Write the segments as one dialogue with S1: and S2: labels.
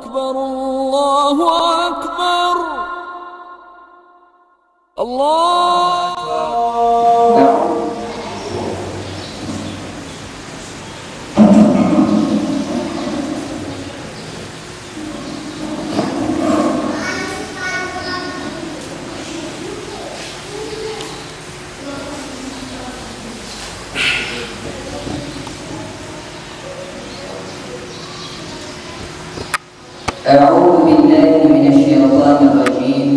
S1: أكبر الله أكبر الله
S2: أعوذ بالله من الشيطان الرجيم.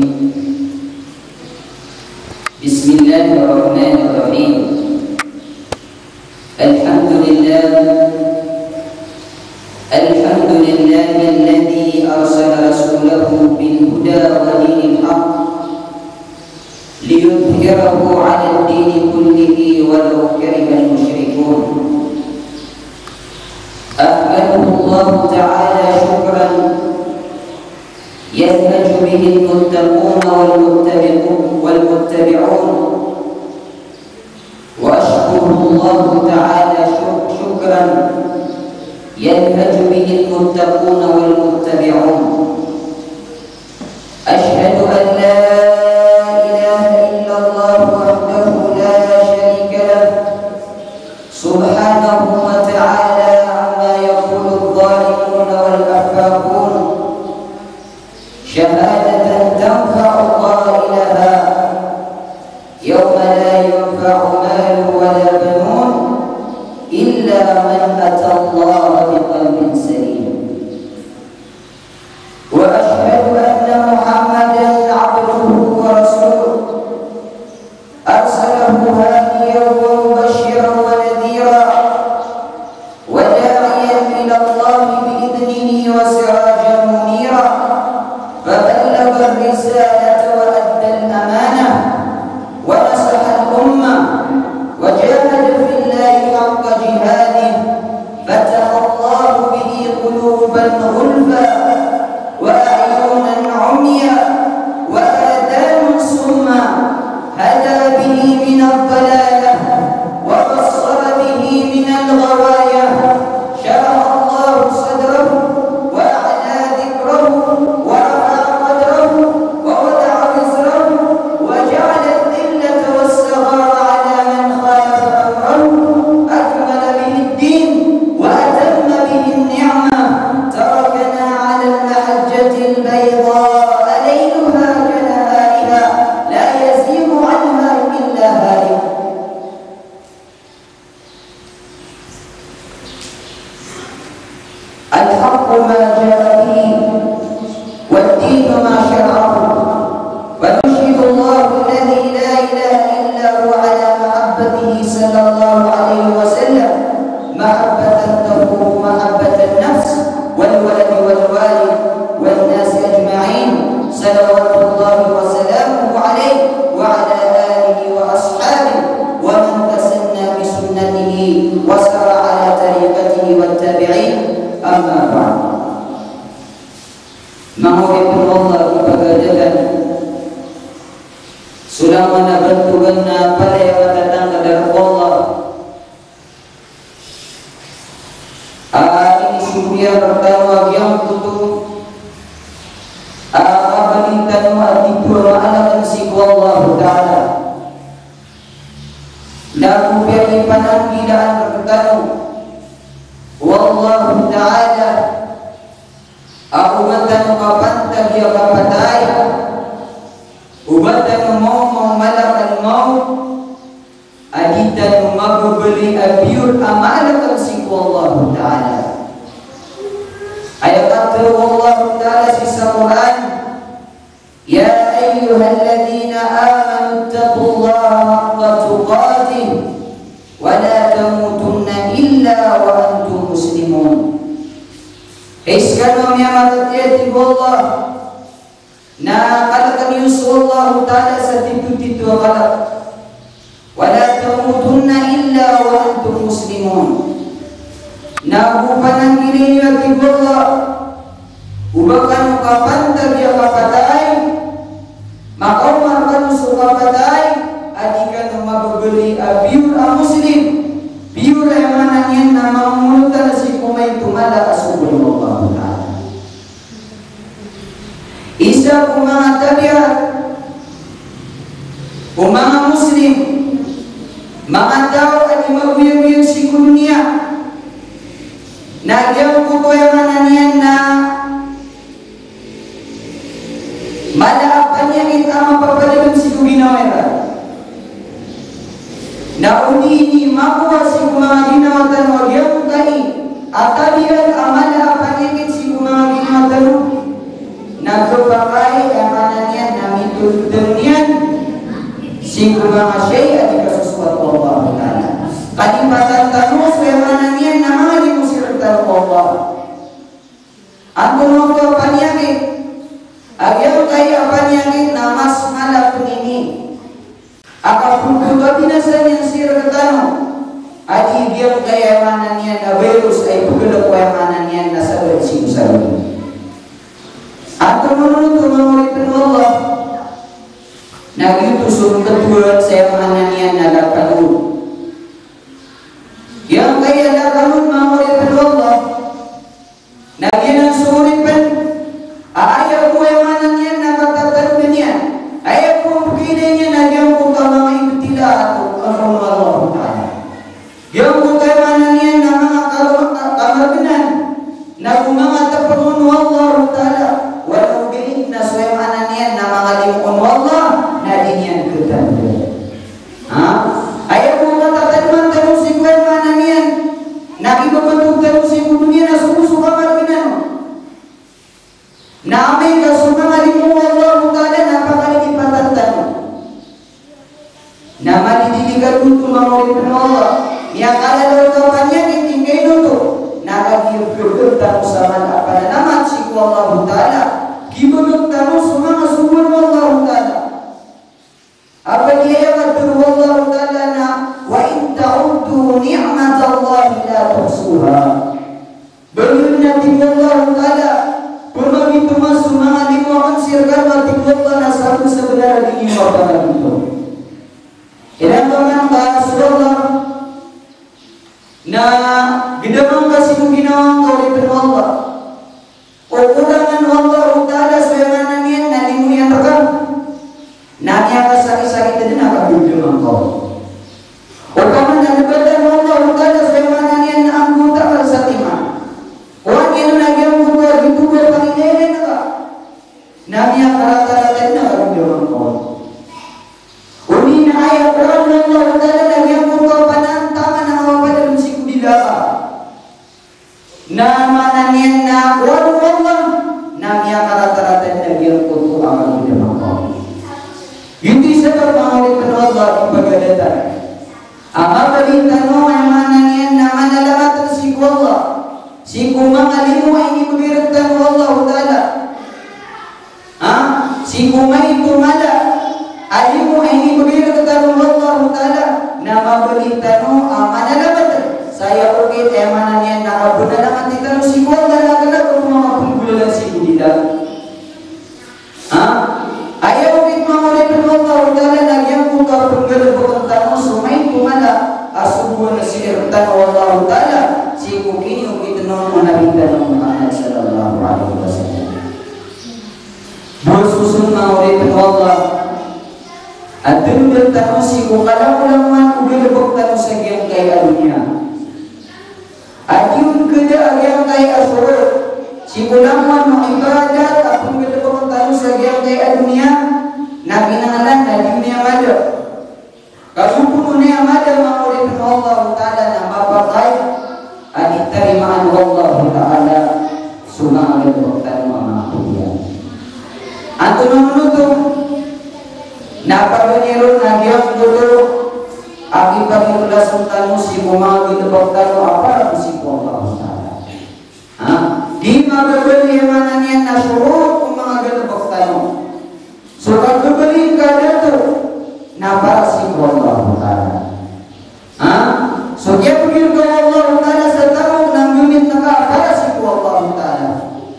S2: بسم الله الرحمن الرحيم. الحمد لله الذي أرسل رسوله بالهدى ودين الحق ليظهره على الدين كله ولو كره المشركون. أحمده الله تعالى شكرا يهتج به المتقون والمتبعون، وأشكره الله تعالى شكرا يهتج به المتقون والمتبعون. أشهد أن لا إله إلا الله وحده لا شريك له سبحانه وتعالى عما يقول الظالمون والأفاكون، شهادة تنفع قائلها يوم لا ينفع مال ولا بنون إلا من أتى الله بقلب سليم. وأشهد أن محمدا عبده ورسوله أرسله هاديا ومبشرا ونذيرا وداعيا إلى الله بإذنه وسراجا منيرا، فبلغ الرسالة وأدى الأمانة ونصح الأمة وجاهد في الله حق جهاده، فتح الله به قلوبا غلفا وأعينا عميا وآذانا صما، هدى به من الضلالة وبصر به من الغوايا، شرح الله صدره وأعلى ذكره ورفع قدره ووضع وزره وجعل الذلة والصغار على من خالف أمره، أكمل به الدين وأتم به النعمة، تركنا على المحجة البيضاء ليلها كنهارها لا يزيغ عنها إلا هالك. الحق ما جاء به والدين ما شرعه، ونشهد الله الذي لا إله إلا هو على محبته صلى الله عليه وسلم، محبة له محبة النفس والولد والوالد والناس أجمعين، صلوات الله وسلامه عليه وعلى آله وأصحابه ومن تسنى بسنته وسار على طريقته والتابعين. Amma ba'd. Ma'urifun Allah ibadatan sudah menabantukanna pada yang datang kepada Allah. Ini suria pertama yang tutup balitan ma'adibur ma'alakan siku Allah Ta'ala laku biari pananggilaan berkatamu wallahu ta'ala ubatan kapanta dia kapatai ubatan mau malakal maut aditan magbeli abiur amalakan siku Allah Ta'ala. Ayat kata Allah Ta'ala sisa Quran, ya ayyuhalladzina amanu taqullaha haqqa tuqatih wa la tamutunna illa wa antum muslimun. Iskanu miamatati Allah na kalakan yusu Allah Ta'ala sa titu-titu kalak wa la tamutunna illa wa antum muslimun. Na upanang diri niyo Allah ubakan kapan dia kapatay maka umarkan suka patay adikan magbeli abiur muslim biur yang manangin na mamulutan si kumay tumala asubul Allah Ta'ala. Isa mga tabiat, mga Muslim, mga tao at magwiyag-wiyag si dunia, nagyang kukuyaman niyan na malaapan niya kita mapapalagan si ginawa na ini makuha si mga ginawatan o yung kani at tabiat ang malaapan niya si mga ginawatan nagpapakay ang niyan na mitulutang niyan si mga syay at ikasusuat ko Allah Ta'ala kanipatan tanong sa yung niyan na mga limusiratan ko Allah ang tunong ko panyagit agyaw kaya panyagit na mas malapun ini akapun ko binasan yang sirkatano at igyaw kaya niyan na virus ay pagulog kaya niyan na sa sinusabi at tumunod tumangulipin Allah nagitusun ketuan saya niyan na lakalun yang kaya lakalun mangulipin Allah naginang sumulipin ayaw ko yung niyan na katatalun niya ayaw ko pagkinay niya nagyang ko ka mga ibutila at kung Allah Ta'ala yung ko kayo niyan na mga kamaganan na kung mga tapangun Allah Ta'ala walau bilit na suwemanan niyan na mga limon Allah na din yan ketanda ayaw ko katatalman tanong si kuwemanan niyan na ibabatog tanong si dunia na sumusuka maganan na amay ka sumanga limon Allah Ta'ala napakalipatan tanong na malidiligan untuk menguripin Allah yang kalau kawannya ditinggai dulu nakagiyog tanong sa malapan naman si Allah Ta'ala gibunod tanong sumanga sumul Allah Ta'ala apa dia kata Allah Ta'ala na wa in ta'uddu ni'matallahi la tuhsuha belum nanti Allah Ta'ala pemagi tumas sumanga limuakan sirkan mati Allah na satu sebenarnya di imadah itu ilang kaman Rasulullah na gidamang kasih ginawang kaulipin Allah o kurangan Allah Ta'ala suyaman niyan na limuyan rakam na niya kasakit-sakit din nakabigdamang ko o kaman na nabatan Allah Ta'ala suyaman niyan na ang buta ka sa tima o ang yun nagyang buta dito ko pangilele na ka na niya karata-rata din nakabigdamang ko unin ayaw karan Allah Ta'ala nagyang buta panantama na mawapalan si kudila na mananian na walau Allah namanya rata-rata nagyang kutu amal di dalam Yudi sebab menguripkan Allah di pagadatan amal balita no yang mananian na manalawatan si Allah si kumangalimu ini berbirutan Allah Ta'ala si kumay tumala alimu ini berbirutan Allah Ta'ala nama balita no manalawatan saya ukit emanan yang nakabuna naman di tanong si Kuwang dalaga kung mga punggulan si Budida ayaw ukit mangulipin Allah Ta'ala nagyang kung kapunggulan bukang tanong sumay kumala asubuan na si Irtan Allah Ta'ala si kukini ukit noon manabita ng Muhammad sallallahu alaihi wasallam bersusun mangulipin Allah at dun bertanong si kukala ulang man ubilabok tanong sa giyang kaya dunia Adyun kada agyang kay asuro si kulaman mengibadat apun kita pengetahuan sagyang kay dunia na pinangalan na dunia mada kasupun dunia mada menguripin Allah Ta'ala na mapakay at itarimaan Allah Ta'ala sumangan waktan mga kuya ang tunong-tunong napaganyero na agyang dulu akibat ikhlas tanu si mumagi lebok tanu apa si Allah Ta'ala di magabali yang niyan na surut umaga lebok tanu suka kebali kada tu na para si Allah Ta'ala so dia pergi ke Allah Ta'ala sa tanu nang unit na ka para si Allah Ta'ala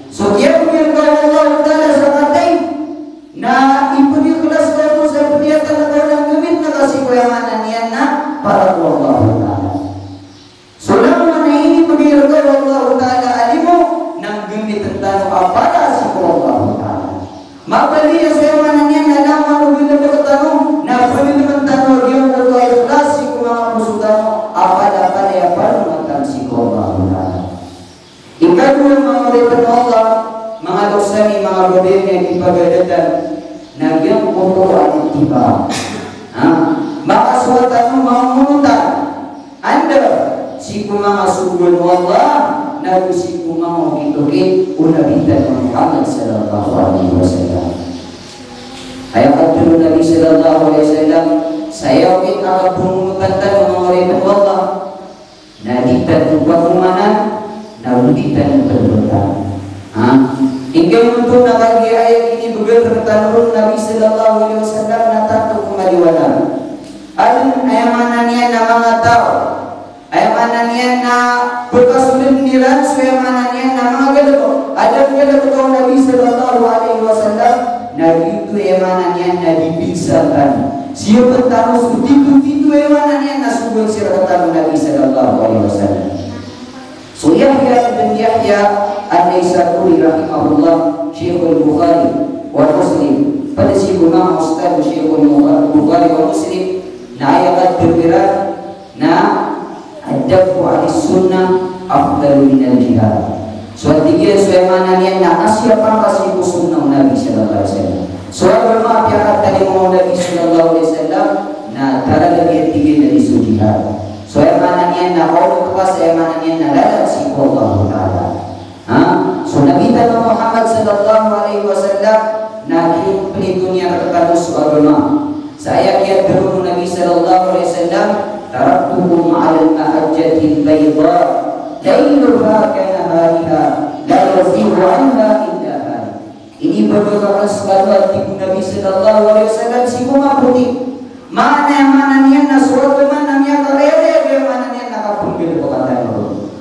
S2: so dia pergi ke Allah Ta'ala sa katay na ipuni ikhlas tanu sa peniatan na nang unit na kasi kuyaman niyan na para Allah Ta'ala selama ini pemilkan Allah Ta'ala alimu nang gini tentang apa si Allah Ta'ala Maka dia saya mananya nalaman bila bertanu, na bila bertanu dia untuk ikhlas si kumang musutano apa dia makan si kumang Allah. Ikatu mga Allah, mga dosa ni mga gobyerno yang ipagadatan na yang kukuha tiba. Maka suatano mga munutan Anda si kumang asubun Allah na si kumang itukin unabitan Muhammad sallallahu alaihi wasallam. Ayat dulu Nabi sallallahu alaihi wasallam saya kita pumunutan mga Allah na ditan kumanan na ditan berdoa. Hingga untuk nakagi ayat ini begitu tanurun Nabi sallallahu alaihi wasallam natatu kumaliwanan. Alun ayamanannya na mga tao ayamanannya na berkasulit niran suyamanannya na mga galabo ada galabo kau Nabi sallallahu alaihi wasallam Nabi itu ayamanannya na dibisakan siapa tahu itu ayamanannya na subur siratan Nabi sallallahu alaihi wasallam. So Yahya bin Yahya An-Naisaburi rahimahullah Syekhul Bukhari wa Muslim pada si Imam Ustaz Syekhul Bukhari wa Muslim na ayat berbirat na adabu alis sunnah afdalu minal jihad. Soal tiga suamananya na siapa kasih sunnah Nabi sallallahu alaihi wasallam. Soal bermaaf ya tadi mau Nabi sallallahu alaihi wasallam na tara lagi tiga dari jihad. Soal mananya na orang kepas mananya na lalat si Allah taala. So Nabi Muhammad sallallahu alaihi wasallam na dunia terkadang soal bermaaf. Saya kiat dulu Nabi sallallahu alaihi wasallam taraktukum 'ala al-mahajjatil bayda lailuha kanahariha la yazighu 'anha illa halik. Ini berbekal sekali tipu Nabi sallallahu alaihi wasallam si kuma putih. Mana nian na surat mana nian karele be mana nian na kapun bil perkataan nurun.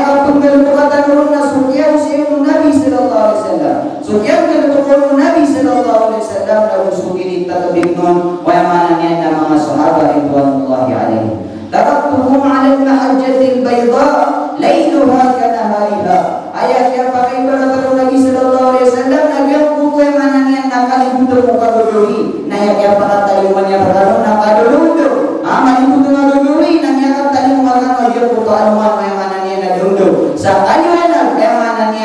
S2: Kapun bil perkataan nurun na sukiya usiun Nabi sallallahu alaihi wasallam. Sukiya bil perkataan Nabi sallallahu alaihi wasallam lalu sukini tatabikun wa mana nian na mga sahabat ridwanullahi alaihi. Taraktuhum 'ala al-mahajjatil bayda lailuha kanahariha. Ayat yang pakai perkataan Nabi sallallahu alaihi wasallam Nabi yang kukuh mana nian na kalibutan muka berduri. Nah yang para talimannya perkara nak ada dulu. Amal itu tengah dulu ni nak yang tali makan dia foto alman yang mana ni nak dulu. Sakanya nak yang mana ni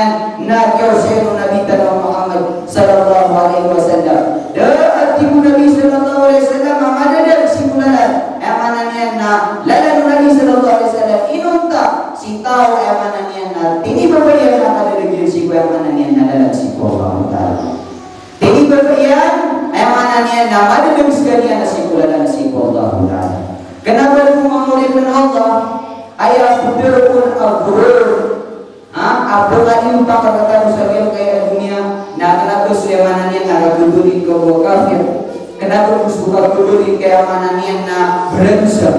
S2: nak kau seru Nabi Muhammad sallallahu alaihi wasallam. Dah tipu Nabi sallallahu alaihi wasallam ada dah simpulan yang mana ni nak lalu Nabi sallallahu alaihi wasallam inunta si tahu yang mana ni nak ini berbeza nak ada lagi si yang mana ni nak dalam si Allah Taala. Ini berbeza amanannya nama ada lebih sekalian nasibullah dan nasibullah Taala. Kenapa aku memuliakan Allah? Ayat berpun al-ghurur. Apa lagi utang kata musafir kaya dunia? Nah kenapa suamanannya nak kudurin ke kafir? Kenapa suka kudurin ke amanannya nak berdosa?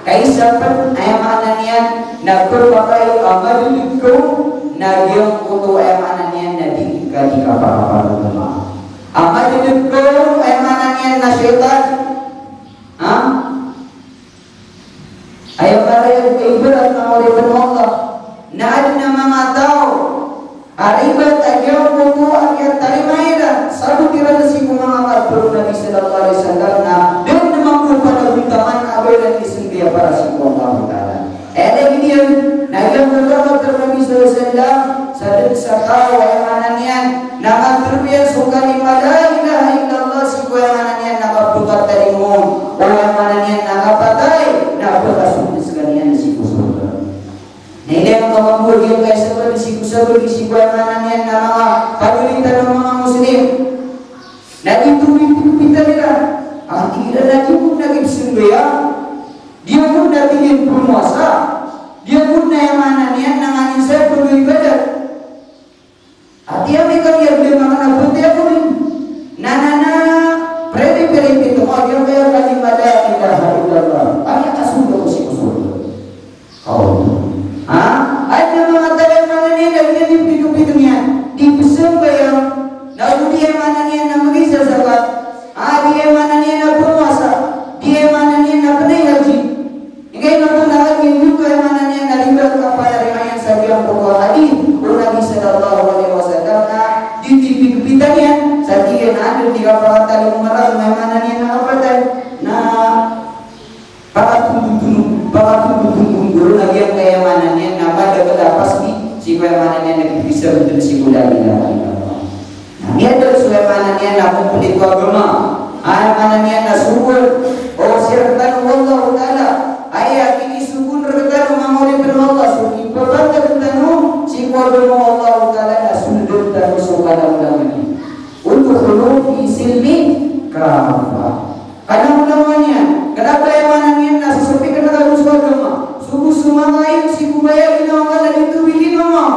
S2: Kaisapan amanannya nak berpakai amal itu nak yang untuk amanannya nak dikali kapal-kapal rumah. Amal itu emanannya na syaitan. Ayat yang ibarat na oleh Allah. Na ada mga tao. Aribat ayaw buku ayat tarimaira. Sabu tira na si mga kapro Nabi sallallahu alaihi wasallam na doon naman po panagutaman abelan isindiya para si Allah Taala. Ada gini na ayaw buku Nabi sallallahu alaihi wasallam sadin sa tao emanannya nama terbiar sukali la ilaha illallah si kuyangannya nama bukat dari mum kuyangannya nama patai nama berkasut sekalian si kusurga. Ini yang kemampuan dia kayak seperti si kusurga si kuyangannya nama padulita nama muslim. Dan itu kita lihat tidak lagi pun lagi sendiri dia pun lagi yang bermuasa dia pun yang mana niat nanganin saya perlu ibadah. Dia mereka yang beli makanan putih aku ni. Nana predi itu dia kaya kali pada ilaha illallah. Ayat asal si kusul. Kau. Ada mengatakan mana ni dah di pintu ni. Di besar bayang. Lalu dia mana ni nak mengisah zakat. Dia mana ni nak berpuasa. Dia mana ni nak naik haji. Ingat nak lagi juga mana ni nak libat kepada riwayat sahaja pokok hadis. Nabi sallallahu alaihi wasallam di TV dan tiga perhatian yang marah mana ni nak apa na para tunggu guru lagi yang kayak mana ni nama dapat apa sih si kayak mana ni yang bisa betul si gula ni lah. Ni ada supaya mana ni nak mempunyai agama, ayat mana ni nak subur, oh sirkan Allah Taala, ayat ini subur rekan memori Allah, suci berbangga tentang si agama Allah Taala nak sundut dan suka dalam ini. Untuk dulu isilmi kafah. Karena ulamanya, kenapa yang mana ni nak sesuai kena kalau suka agama, suku semua lain si kubaya kita orang ada itu bikin ngomong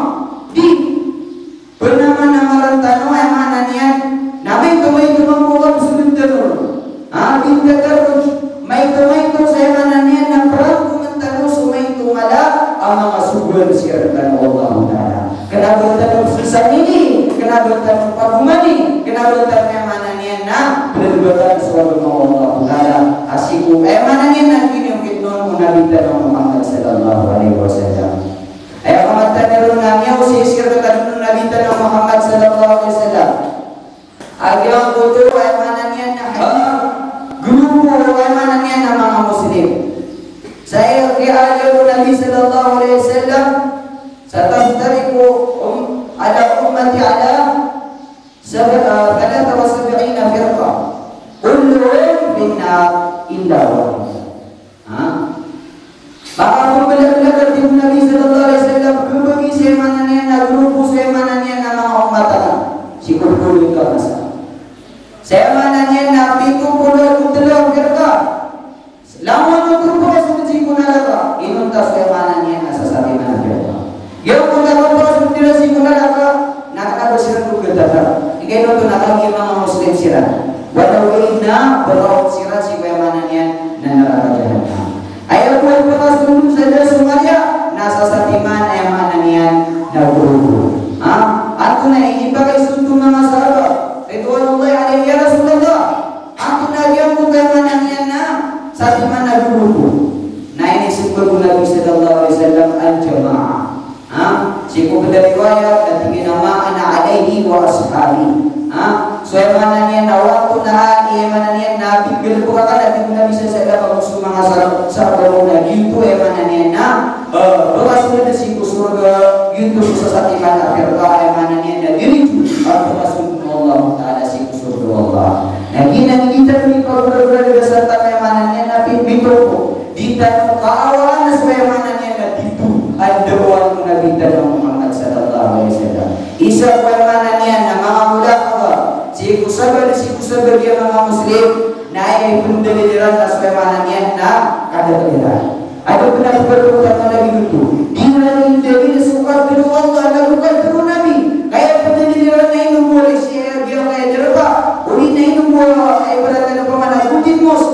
S2: di bernama-nama rantano yang mana niat nama itu membuat sudut terus kita terus itu saya mana niat nak perang komentar semua itu malah ama masuk siarkan Allah Taala kenapa terus susah ini kenapa terus pagumani kenapa terus yang mana niat nak berbuat sesuatu Allah Taala asiku mana niat nak kini non Nabi Muhammad sallallahu alaihi wasallam. Ayat kamatan nerungan yang usisir kepada Nabi Muhammad sallallahu alaihi wasallam. Agak bodoh ayat mananya nak guru ayat mananya nama muslim. Saya ajar Nabi sallallahu alaihi wasallam satastariku ala ummati ala 73 firqa. Kulluhum finnar illa wahid. Maka aku benar-benar dari Nabi sallallahu alaihi wasallam berbagi semananya na grupu semananya na mga umatana si kulkulo ka masa semananya na pitu pulo kutelo firqa lamun grupo suci kunalaga inunta semananya na sa sabi na firqa yo kung grupo suci si kunalaga nakakabasir ko gudata ikaw to nakagi mga muslim sira walau inna baraw sira si semananya na naraka ayat buat bekas dulu saja semuanya nasa satiman yang mana nian dahulu. Aku na ini pakai suntung nama sahabat. Ridwanullah alaihi ya Rasulullah. Aku na yang bukan mana nian na satiman dahulu. Nah ini sebab Nabi sallallahu alaihi wasallam al-jamaah. Siapa benda riwayat dan tinggi nama ana alaihi wa ashabi. Soal mana nian waktu na ia mana nian Nabi berbuatan dan Nabi sallallahu alaihi wasallam sahabat gitu mana nian na bekas sudah si surga gitu sesati mana firqa mana nian dan diri bekas Allah Taala si surga Allah. Nah kita beri berbeda beserta mana nian Nabi mitoko di tanah kawalan supaya mana nian itu ada orang Nabi Muhammad sallallahu alaihi wasallam. Isa mana nian nama muda siku sabar dia mga muslim na ay pendeliran na swemanayan na kada kaliran. Ada benar berbuat Nabi itu. Dia dari suka dulu Allah na bukan dulu Nabi. Kayak pendeliran na inu boleh siya dia kayak jerba. Uli na inu boleh ay berada na pamana butin mos.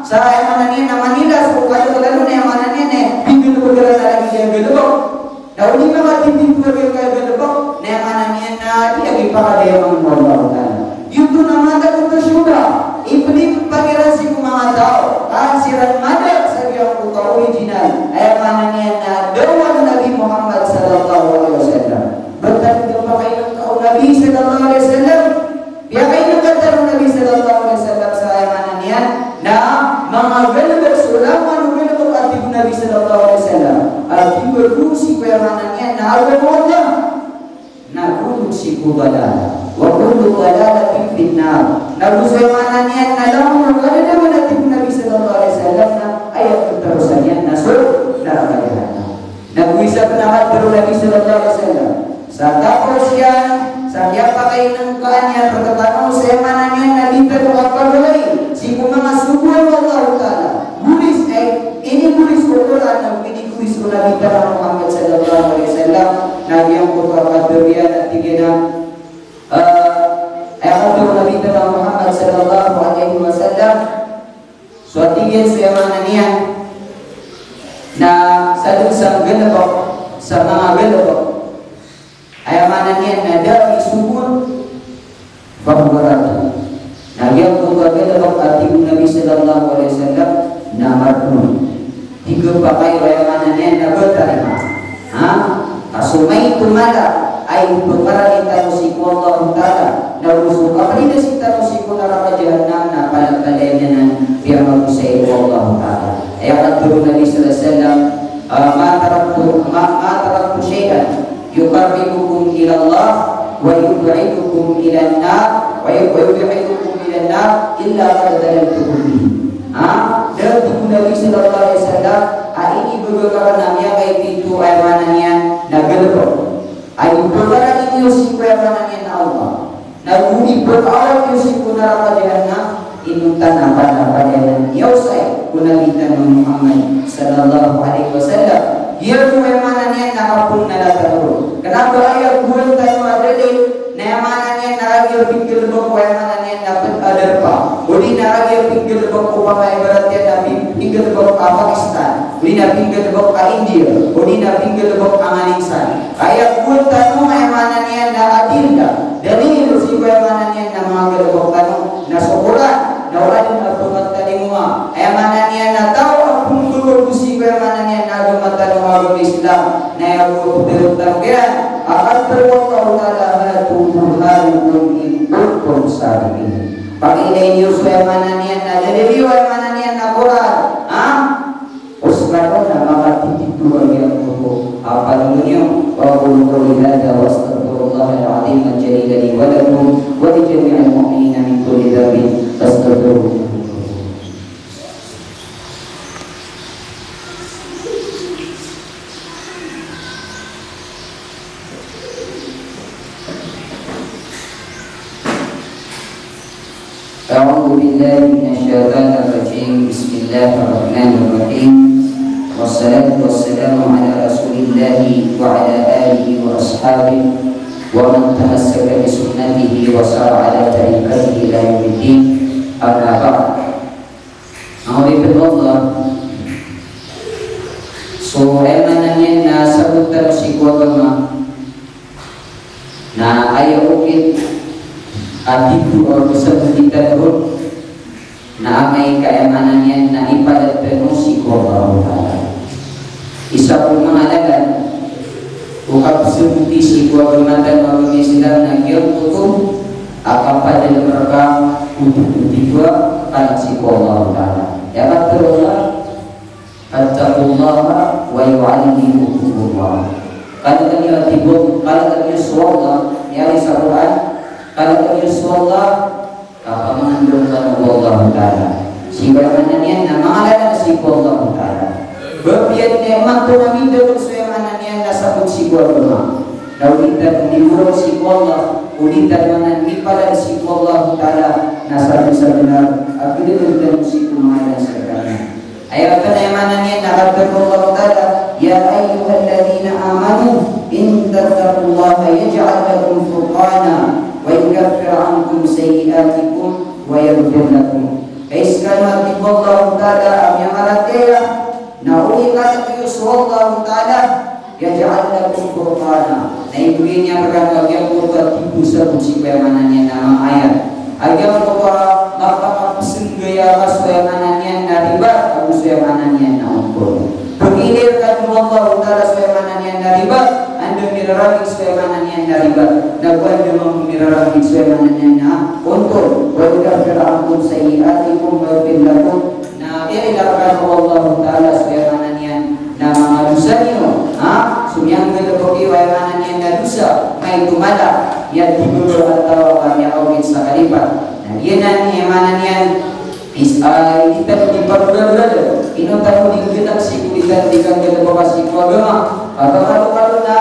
S2: Sa ay mananian na Manila so kayo lalo na mananian na bigil bergerak lagi dia gelebok. Na uli mga titin bergerak kayak gelebok na mananian na dia gipakai yang Allah Taala. Itu nama tak tersudah. Ibni pangeran si kumangatau. Siran madak sabi aku tahu original. Ayat mananya na dawan Nabi Muhammad sallallahu alaihi wasallam. Bertanya kepada kau Nabi sallallahu alaihi wasallam. Biarkan kata Nabi sallallahu alaihi wasallam saya mananya na mga velber sulaman velber ati Nabi sallallahu alaihi wasallam. Ati berusi kaya mananya na agama na kullu si kubala. Wa kullu dalalatin finnar. Nabi semananya nalam kada menatib Nabi sallallahu alaihi wasallam ayat terusannya nasur neraka jahanam. Nabi bisa penamat baru Nabi sallallahu alaihi wasallam. Sata persian saya pakai nengkanya perkataan semananya Nabi terapa mulai si kumama subuh Allah Taala. Bulis ini bulis Quran Nabi ini bulis Nabi Muhammad sallallahu alaihi wasallam. Nabi yang berkata beria dan tiga ayat Nabi Muhammad sallallahu alaihi wasallam suatu yang mananian na satu sanggelo sama gelo ayat mananian ada isubun bahwa Nabi yang berkata ati Nabi sallallahu alaihi wasallam namarun tiga pakai ayat mananian na berterima asumai itu mala ay perkara kita musik Allah Ta'ala na usul kapalida si tayo ya'idukum ilan nar wa yubi'idukum ilan nar illa qad dalaltukum bihi. Dan Nabi sallallahu alaihi wasallam ini beberapa namanya baik itu aymanannya nagelko. Ayu beberapa ini usiku aymanannya na Allah. Naguni beberapa usiku neraka jahannam inutan apa yang yausai kunalitan Muhammad sallallahu alaihi wasallam. Dia tu aymanannya nakapun nalatanur. Kenapa ayat buat tanu adalin naymanannya naragi pikir bako aymanannya dapat adarpa. Uli naragi pikir bako pamai beratnya nabi pikir bako Pakistan. Uli nabi pikir bako India. Uli nabi pikir bako Afghanistan. Ayat buat tanu aymanannya na adilda. Dari si aymanannya na magal bako tanu na sokoran. Na orang na pumat talimua. Aymanannya na tahu apun dulu si aymanannya na agama tanu agama Islam. Na aku berutangkan akan terwakil ta'ala tubuhanukum in kuntum sadiqin. Pagi ini Yusuf mananian na dari mananian na Quran. Usbaro na mga titik dua yang buku apa dunia wa qul qawli hadza wa astaghfirullahal azim al-jalil li wa lakum wa li jami'il mu'minina min kulli dhanbin fastaghfiruhu. A'udzu billahi minasyaitonir rajim. Bismillahirrahmanirrahim. Wassalatu wassalamu ala Rasulillah wa ala alihi wa ashabihi wa man tamassaka bi sunnatihi wa sara ala tariqatihi ila yaumiddin. Amma ba'd. Allah so emananya na sabutan si kuagama na ayaw ukit atiku o sabutan ron na amay kayamanannya na ipadat penuh si kuagama. Isa po mangalagan ukap sebuti si kuagama dan orang Islam na kiyong tutup akan pada mereka untuk dua kalau si kuagama ya betul Attaqullah wa yu'allimukumullah. Kalau kalian tibuk, kalau kalian suwallah, ya Al-Quran, kalau kalian suwallah, apa mengandungkan Allah Ta'ala. Sibamanannya nama Allah si Allah Ta'ala. Berbiat nikmat tu nabi tu sibamanannya nasabut si Allah. Daulitan dimurau si Allah, ulitan manan pada si Allah Ta'ala nasabut sebenar. Akhirnya kita si kumaha sekarang. Ayat penaimanannya nakatkan Allah Ta'ala ya ayyuhalladzina amanu in tattaqullaha yaj'al lakum furqana wa yukaffir ankum sayyi'atikum wa yaghfir lakum. Kaiskana Allah Ta'ala am yamaratia naulikat yuswallahu Ta'ala yaj'al lakum furqana. Nah ibunya berkata yang berkata ibu sebut mananya nama ayat agar bahwa maka senggaya kaswayanannya naribat kaswayanannya nampun pengilir kadu Allah Ta'ala kaswayanannya naribat anda miraragi kaswayanannya naribat dan anda miraragi kaswayanannya na untuk wa fir'aun sayyi'atikum wa billakum na ilakan Allah Ta'ala kaswayanannya nama madusanya sumyang geleboki wayanannya na dusa mai tumada ya diburu atau kami awin sakalipat. Nah dia nanti emanannya kita diperbudak ino tahu digedak si kulitan dikan geleboka si kuagama atau kalau na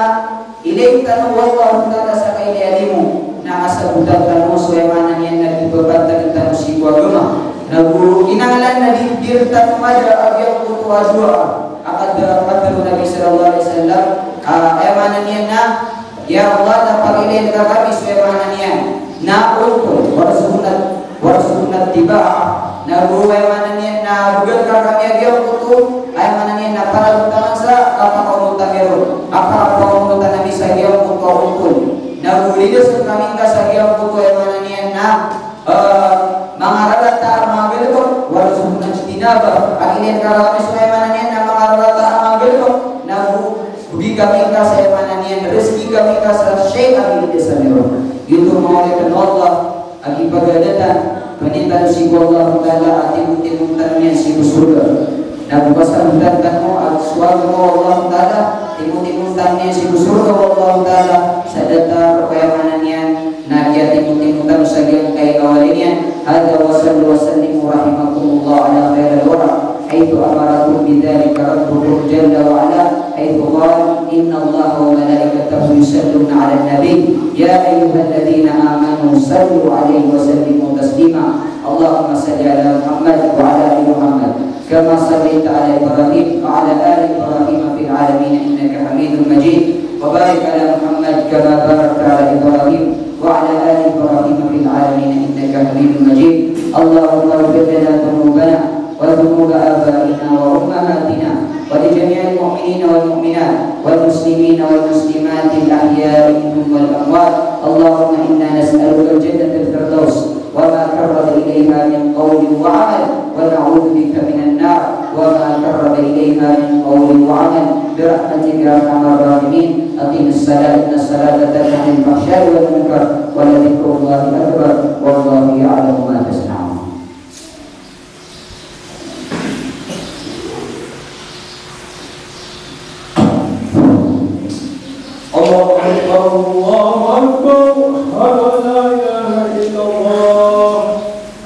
S2: ilai tanu Allah Ta'ala sakai dialimu na asabutan tanu suemanannya na diperbantan tanu si kuagama na guru kinangalan na dir tanu maja agyak kutua dua akan dapat Nabi sallallahu alaihi wasallam emanannya na ya Allah dapat ini dekat kami suemanannya na untuk warsunat tiba na guru emanannya na bukan kami agak untuk emanannya na para utamasa apa kamu tageru apa kamu Nabi sagya untuk na guru itu kami ka sagya untuk emanannya na mangarata amagel ko warsunat tinaba akhirnya kalau kami suemanannya na mangarata amagel ko na budi kami ka semanannya rezeki kami ka syekh kami desa nero itu mau Allah agi pagadatan penitan si Allah Ta'ala ati-timutannya si surga dan bukasan hutanmu suatu Allah Ta'ala timu-timutannya si surga Allah Ta'ala sadata keyamanannya na هذا وصلوا وسلموا رحمكم الله على خير الورى حيث أمركم بذلك ربكم جل وعلا حيث قال إن الله وملائكته يصلون على النبي يا أيها الذين آمنوا صلوا عليه وسلموا تسليما اللهم صل على محمد وعلى آل محمد كما صليت على إبراهيم وعلى آل إبراهيم في العالمين إنك حميد مجيد وبارك على محمد كما باركت على إبراهيم وعلى آل إبراهيم في العالمين إنك حميد مجيد اللهم اغفر لنا ذنوبنا وذنوب آبائنا وأمهاتنا ولجميع المؤمنين والمؤمنات والمسلمين والمسلمات الأحياء منهم والأموات اللهم إنا نسألك الجنة الفردوس وما قرب إليها من قول وعمل ونعوذ بك من النار وما قرب إليها من قول وعمل برحمتك يا أرحم الراحمين أقم الصلاة إن الصلاة تنهى عن الفحشاء والمنكر ولذكر الله أكبر والله يعلم ما تصنعون.
S3: الله أكبر الله أكبر أشهد أن لا إله إلا الله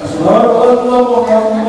S3: أشهد أن محمدا